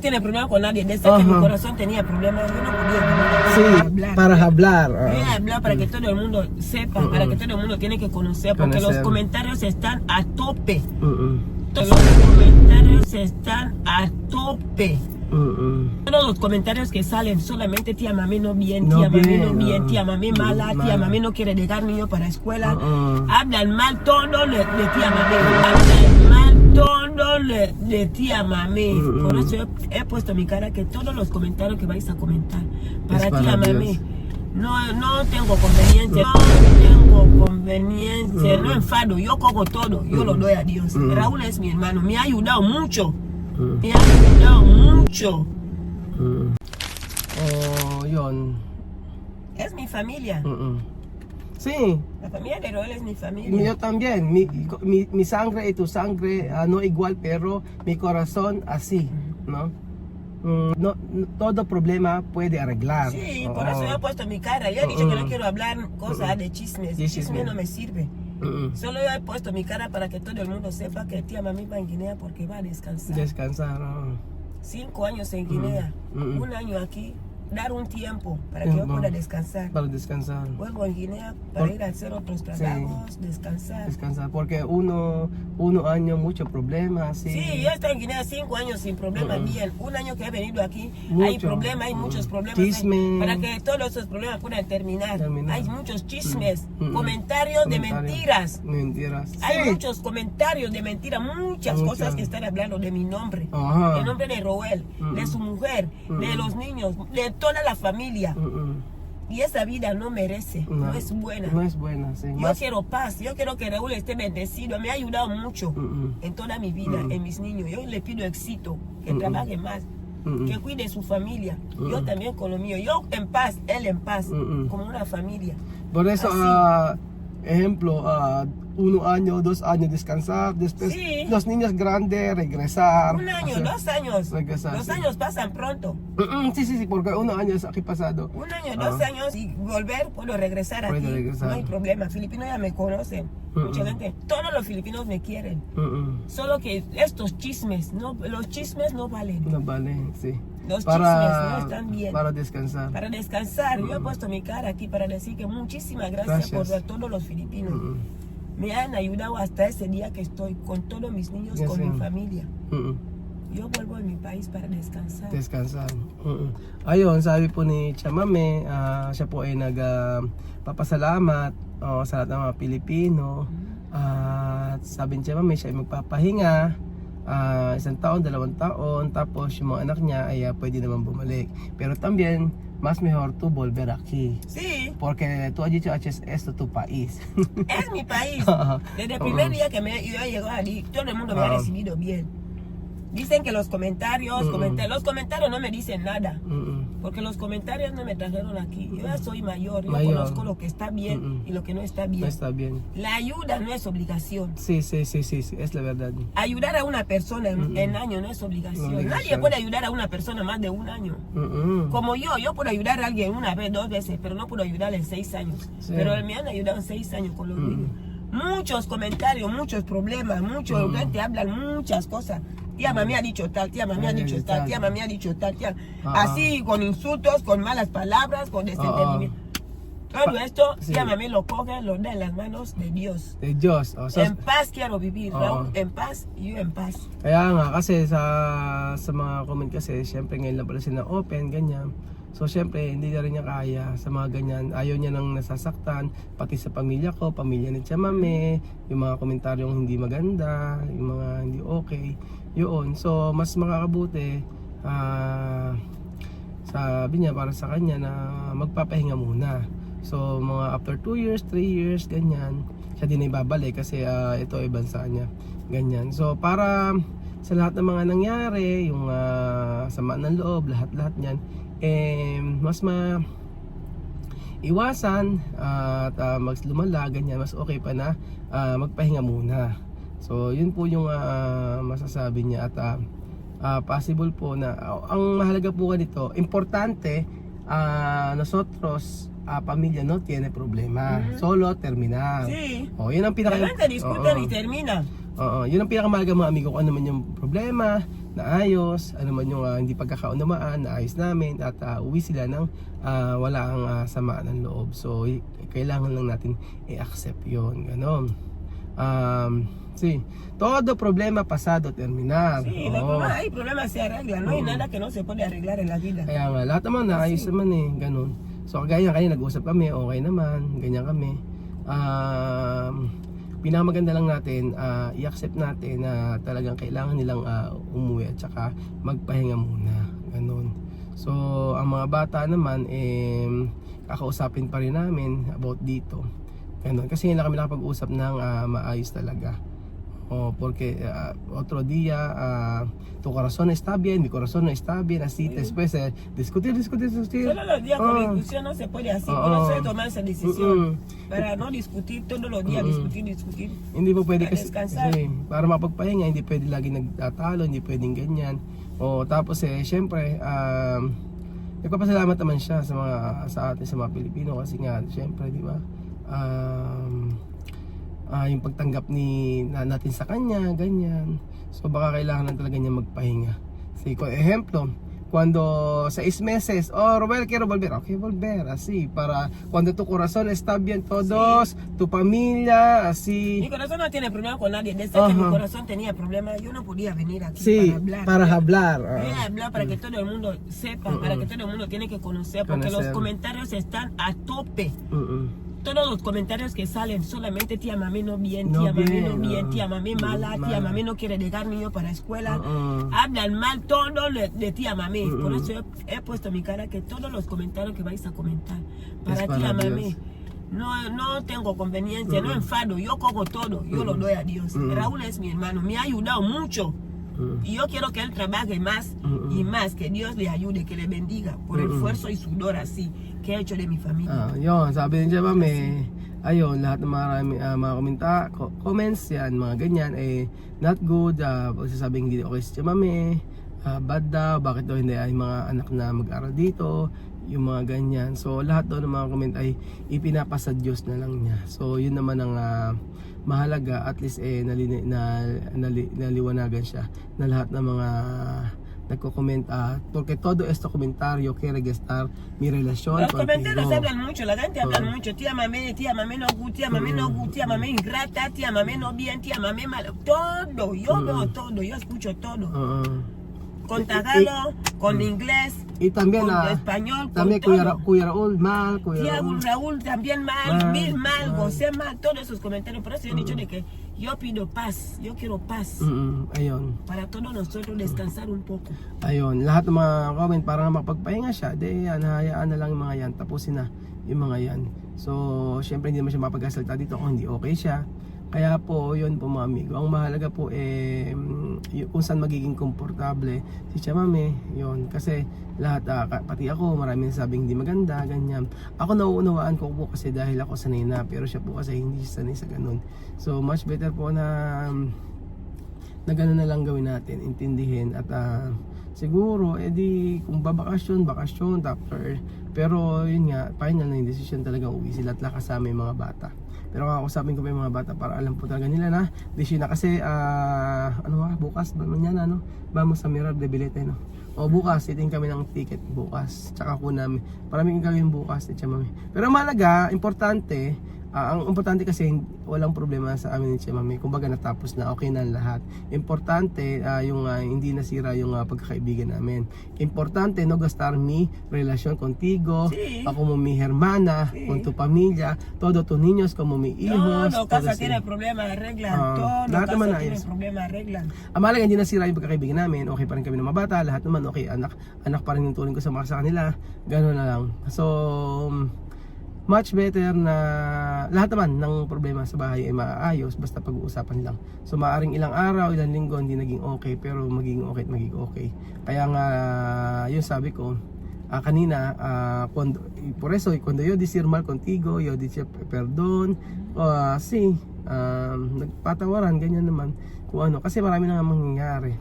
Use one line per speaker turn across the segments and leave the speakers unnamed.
tiene problema con nadie. Desde que mi corazón tenía problemas, yo no podía
Sí, para hablar.
Voy a hablar para que todo el mundo sepa, para que todo el mundo tiene que conocer, porque los comentarios están a tope. Los comentarios están a tope. Todos los comentarios que salen solamente tía mami no bien, tía mami no bien, tía mami mala, tía mami no quiere dejar niño para la escuela. Hablan mal todo de tía mami. Hablan mal todo de tía mami. Por eso he puesto mi cara que todos los comentarios que vais a comentar para tía mami. No tengo conveniencia, no enfado, yo cojo todo, yo lo doy a Dios. Raúl es mi hermano, me ha ayudado mucho. Me ha ayudado mucho.
Oh, yun.
Es mi familia.
Sí.
La familia de Raúl es mi familia.
Yo también. Mi sangre y tu sangre no igual, pero mi corazón así, ¿no? No, todo problema puede arreglar.
Sí, por eso yo he puesto mi cara. Yo he dicho que no quiero hablar cosas de chismes. Chismes no me sirve. Solo yo he puesto mi cara para que todo el mundo sepa que tía mami va en Guinea porque va a descansar.
Descansar.
5 años en Guinea, 1 año aquí. Dar un tiempo para que yo pueda descansar.
Para descansar.
Vuelvo en Guinea para ir a hacer otros trabajos, descansar.
Descansar, porque uno año muchos problemas.
Sí, yo estoy en Guinea 5 años sin problemas bien. 1 año que he venido aquí, hay problemas, hay muchos problemas.
Chismes.
Para que todos esos problemas puedan terminar. Hay muchos chismes, comentarios de mentiras. Hay muchos comentarios de mentiras, muchas cosas que están hablando de mi nombre. El nombre de Roel, de su mujer, de los niños, de toda la familia. Y esa vida no merece, no es buena.
No es buena, sí.
Yo quiero paz, yo quiero que Raúl esté bendecido. Me ha ayudado mucho en toda mi vida, en mis niños. Yo le pido éxito, que trabaje más, que cuide su familia. Yo también con lo mío. Yo en paz, él en paz, como una familia.
Por eso, ejemplo, 1 año, 2 años descansar, después los niños grandes regresar.
1 año, 2 años.
Regresar,
2 años pasan pronto.
Sí, porque 1 año es aquí pasado.
1 año, 2 años y volver, puedo regresar aquí. No hay problema. Filipinos ya me conocen. Mucha gente, todos los filipinos me quieren. Solo que estos chismes, los chismes no valen.
No valen, sí.
Los chismes no están bien.
Para descansar.
Para descansar. Yo he puesto mi cara aquí para decir que muchísimas gracias por todos los filipinos. Me han ayudado hasta ese día que estoy con todos mis niños, con mi familia. Yo vuelvo a mi país para descansar.
Descansar. Ayun, sabi po ni Chamame, siya po ay nagpapasalamat sa lahat ng mga Pilipino. At sabi ni Chamame, siya ay magpapahinga 1 taon, 2 taon, tapos yung mga anak niya ay pwede naman bumalik. Pero también, más mejor tú volver aquí.
Sí.
Porque tú has dicho esto tu país.
Es mi país. Desde el primer día que yo he llegado allí, todo el mundo me ha recibido bien. Dicen que los comentarios no me dicen nada. Porque los comentarios no me trajeron aquí. Yo ya soy mayor, yo conozco lo que está bien y lo que no está bien.
No está bien.
La ayuda no es obligación.
Sí, es la verdad.
Ayudar a una persona en año no es obligación. Nadie puede ayudar a una persona más de 1 año. Como yo puedo ayudar a alguien 1 vez, 2 veces, pero no puedo ayudarle en 6 años. Pero me han ayudado en 6 años con los niños. Muchos comentarios, muchos problemas, muchos gente hablan muchas cosas. Tía mami ha dicho tal, tía mami ha dicho tal, tía mami ha dicho tal, tía. Así, con insultos, con malas palabras, con desentendimiento. Todo esto, tía mami lo coge, lo da en las manos de Dios.
De Diyos.
En paz quiero vivir, Raúl, en paz, y yo en paz.
Kaya nga, kasi sa mga comment kasi, syempre ngayon lang pala sila open, ganyan. So syempre, hindi na rin niya kaya sa mga ganyan. Ayaw niya nang nasasaktan, pati sa pamilya ko, pamilya ni Chamame, yung mga komentaryong hindi maganda, yung mga hindi okay. Yun, so mas makakabuti, sabi niya para sa kanya na magpapahinga muna. So mga after 2 years, 3 years, ganyan, siya din ay babalik kasi ito ay bansa niya. Ganyan. So para sa lahat ng mga nangyari, yung sama ng loob, lahat-lahat niyan, mas iwasan at mas lumala, ganyan, mas okay pa na magpahinga muna. So yun po yung masasabi niya at possible po na ang mahalaga po ganito, importante nosotros pamilya no tiene problema, solo terminar.
Sí.
Yun ang pinaka
discutan y termina.
Yun ang pinakamahalaga mga amigo, kung ano man yung problema naayos, ano man yung hindi pagkakaunamaan, naayos namin at uwi sila ng wala ang sama ng loob. So kailangan lang natin i-accept yon, ganon. Sí, todo problema pasado terminar.
Sí, hay problemas se arreglan, no hay nada que no se puede arreglar en la vida.
Kaya nga, lahat naman naayos naman eh, ganun. So kagaya kaya nag-usap kami, okay naman, ganyan kami. Pinakamaganda lang natin, i-accept natin na talagang kailangan nilang umuwi at saka magpahinga muna, ganun. So ang mga bata naman, kakausapin pa rin namin about dito, ganun. Kasi hindi na kami nakapag-usap ng maayos talaga. Porque otro día tu corazón está bien, mi corazón no está bien, así después discutir.
Solo los días con discusión no se puede así, por eso hay que tomar esa decisión. Para no discutir todos los días, discutir.
Hindi po pwede kasi,
descansar.
para mapagpahinga, hindi pwede lagi nagtatalo, hindi pwedeng ganyan. Tapos syempre, nagpapasalamat naman siya sa atin, sa mga Pilipino, kasi nga, syempre, di ba? Yung pagtanggap natin sa kanya, ganyan. So baka kailangan lang talaga niya magpahinga. Kasi ejemplo, cuando 6 meses, Robel, quiero volver. Okay, volver, así, para cuando tu corazón está bien, todos, tu familia, así.
Mi corazón no tiene problema con nadie. Desde que mi corazón tenía problemas, yo no podía venir aquí
para hablar.
Voy a hablar para que todo el mundo sepa, para que todo el mundo tiene que conocer, porque los comentarios están a tope. Todos los comentarios que salen, solamente tía mami no bien, tía mami no bien, tía mami mala, tía mami no quiere dejar niño para la escuela. Hablan mal todo de tía mami. Por eso he puesto mi cara que todos los comentarios que vais a comentar para tía mami. No tengo conveniencia, no enfado, yo cojo todo, yo lo doy a Dios. Raúl es mi hermano, me ha ayudado mucho. Y yo quiero que él trabaje más y más, que Dios le ayude, que le bendiga por el esfuerzo y sudor así que ha hecho de mi familia.
Yun, sabi din siya mami, ayun, lahat ng mga comments yan, mga ganyan, not good, pagsasabing hindi okay si mami, bad daw, bakit daw hindi ay mga anak na mag-aral dito, yung mga ganyan. So lahat daw ng mga comment ay ipinapasa Diyos na lang niya. So yun naman ang mahalaga, at least naliwanagan siya na lahat ng mga nagko-comment, porque todo esto comentario quiere gestar mi relación
los comentarios hablan mucho, la gente habla mucho, tía mami no good, tía mami no good, tía mami ingrata, tía mami no bien, tía mami malo, todo, yo veo todo, yo escucho todo. Con Tagalog, con inglés,
y también
con español,
también
con todo.
Kuya Raúl mal,
Tía Raúl también mal, Bill mal, José mal, todos esos comentarios. Por eso yo he dicho de que yo pido paz, yo quiero paz.
Ayun.
Para todos nosotros descansar un poco.
Ayun, lahat ng mga comment para na mapagpahinga siya, hayaan na lang yung mga yan, tapusin na yung mga yan. So, syempre hindi naman siya mapag-asalta dito kung hindi okay siya. Kaya po, yun po mga amigo, ang mahalaga po kung saan magiging komportable si Chamame, yun. Kasi lahat, pati ako, maraming sabing hindi maganda, ganyan. Ako nauunawaan ko po kasi dahil ako sanay na, pero siya po kasi hindi sanay sa ganun. So much better po na gano'n na lang gawin natin, intindihin at siguro, kung babakasyon, pero yun nga, final na yung decision talaga uwi sila at kasama yung mga bata. Pero kakausapin ko pa yung mga bata para alam po talaga nila na decision na kasi bukas ba manyan vamos sa Mirar de Bilete bukas itin kami ng ticket bukas tsaka ko namin maraming gagawin bukas mami. Pero mahalaga, importante, ang importante kasi walang problema sa amin ni Mami, kumbaga natapos na, okay na lahat. Importante yung hindi nasira yung pagkakaibigan namin. Importante no gastar mi relasyon contigo, como mi hermana, con tu familia, todo tus niños como mi hijos.
Todo casa tiene problema, arreglan. Todo
lahat naman
casa tiene problema, arreglan.
Mahalaga hindi nasira yung pagkakaibigan namin, okay pa rin kami ng mga bata, lahat naman okay, anak pa rin yung turing ko sa kanila, gano'n na lang. So much better na lahat naman ng problema sa bahay ay maayos basta pag-uusapan lang. So maaring ilang araw, ilang linggo hindi naging okay, pero magiging okay at magiging okay. Kaya nga yun sabi ko kanina, por eso cuando yo decir mal contigo, yo decir perdón, nagpatawaran, ganyan naman kung ano, kasi marami na nga mangyayari.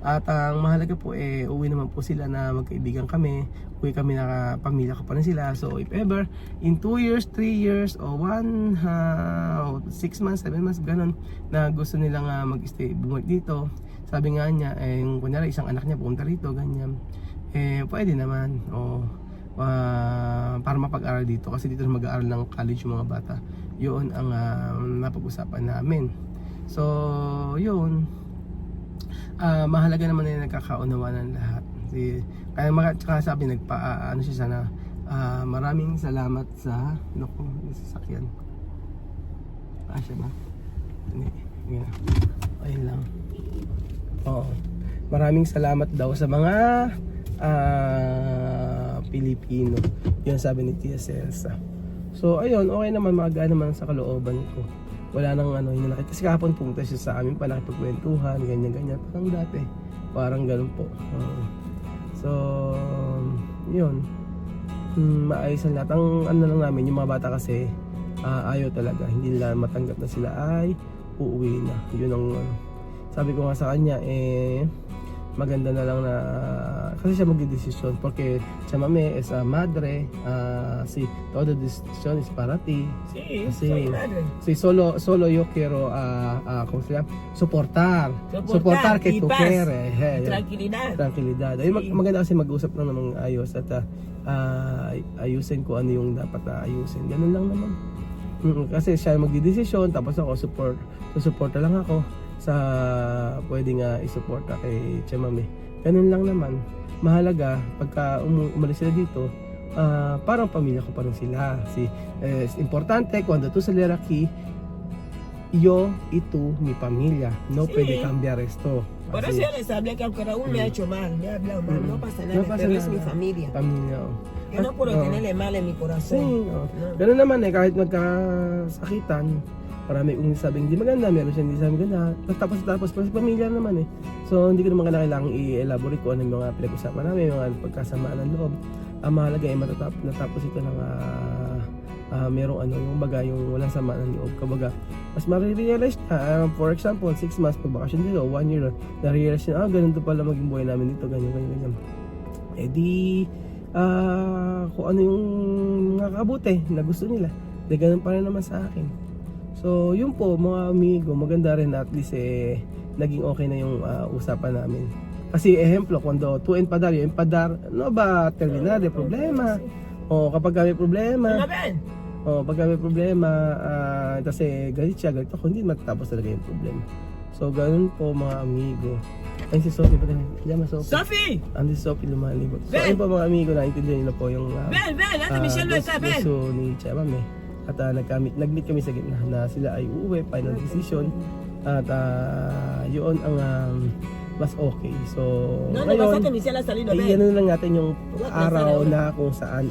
At ang mahalaga po uwi naman po sila na magkaibigan kami, uwi kami na pamilya ko pa rin sila. So if ever in 2 years, 3 years o 6 months, 7 months ganun na gusto nilang mag-stay, bumalik dito, sabi nga niya, yung kunyari isang anak niya pumunta rito, ganyan, pwede naman, para mapag-aral dito, kasi dito mag-aaral ng college yung mga bata. Yun ang napag-usapan namin. So yun, mahalaga naman na nagkakaunawa ng lahat. Kaya sabi, ano siya sana, maraming salamat sa sasakyan. Siya ba? Yeah. Ayun lang. Oo. Maraming salamat daw sa mga Pilipino. Yun sabi ni Tia Celsa. So ayun, okay naman, magaan naman sa kalooban ko. Wala nang hinanakit. Kasi kahapon pumunta siya sa amin, palakipagkwentuhan, ganyan-ganyan. Parang dati. Parang ganun po. So, yun. Maayos ang lahat. Ang lang namin, yung mga bata kasi, ayaw talaga. Hindi nila matanggap na sila ay uuwi na. Yun ang sabi ko nga sa kanya, maganda na lang na kasi siya magdidesisyon porque siya mami is a madre, si todo decision is para ti. Si solo yo quiero ¿cómo se llama? Soportar que tú quieres. Tranquilidad. Ay maganda kasi mag-usap lang namang ayos at ayusin ko ano yung dapat na ayusin. Ganun lang naman. Kasi siya magdidesisyon tapos ako susuporta lang ako sa pwede nga isuporta kay Chamame. Ganun lang naman. Mahalaga pagka umalis sila dito, parang pamilya ko pa rin sila. Es importante cuando tú salir aquí, yo y tú, mi familia. No puede cambiar esto.
Por eso yo les hablé que aunque Raúl me ha hecho mal, me ha hablado mal, no pasa nada, pero es mi familia. Yo no puedo tenerle mal en mi corazón.
Ganun naman kahit magkasakitan, marami kong sabing hindi maganda, meron siya hindi sabi maganda. Tapos kasi pamilya naman So hindi ko naman kailangang i-elaborate kung ano yung mga pinag-usapan namin, yung mga pagkasamaan ng loob. Ang mahalaga ay natapos ito ng merong yung baga, yung walang samaan ng loob. Kabaga, mas marirealize na, for example, 6 months pagbakasyon dito, 1 year, na-realize na, ganun to pala maging buhay namin dito, ganyan. Kung ano yung nakakabuti na gusto nila, ganun pa rin naman sa akin. So yun po mga amigo, maganda rin at least naging okay na yung usapan namin. Kasi ehemplo, cuando tu empadar, no ba terminar de problema? Kapag may problema, pag may problema, kasi galit siya, galit ako, hindi matatapos talaga yung problema. So ganun po mga amigo. Ayun si Sophie pa rin. Llama Sophie! Andi si Sophie lumalibot. So ayun po mga amigo, naintindihan nyo na po yung
Ate Michelle no está, Ben!
gusto ni Chamame. At nag-meet kami sa gitna na sila ay uuwi, final decision. At yun ang mas okay. So ngayon, ano lang natin yung araw na kung saan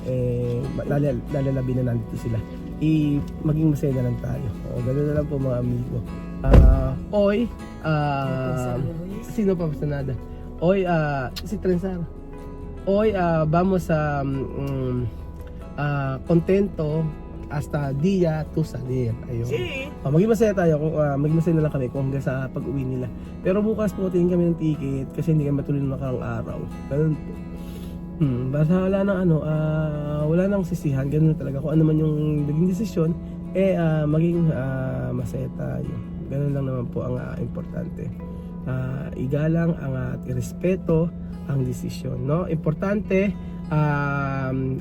lalalabi na nandito sila. Maging masaya na lang tayo. Ganoon na lang po mga amigo. Hoy, sino pa basta nada? Hoy, si Trenzar. Hoy, vamos contento hasta dia tu salir. Ayun. Maging masaya tayo kung maging masaya na lang kami kung hanggang sa pag-uwi nila. Pero bukas po tingin kami ng ticket kasi hindi kami matuloy ng nakarang araw. Ganun po. Basta wala nang sisihan. Ganun talaga. Kung ano man yung naging desisyon, maging masaya tayo. Ganun lang naman po ang importante. Igalang at irespeto ang desisyon, no? Importante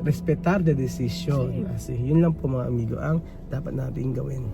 respetar the decision. Kasi yun lang po mga amigo ang dapat natin gawin.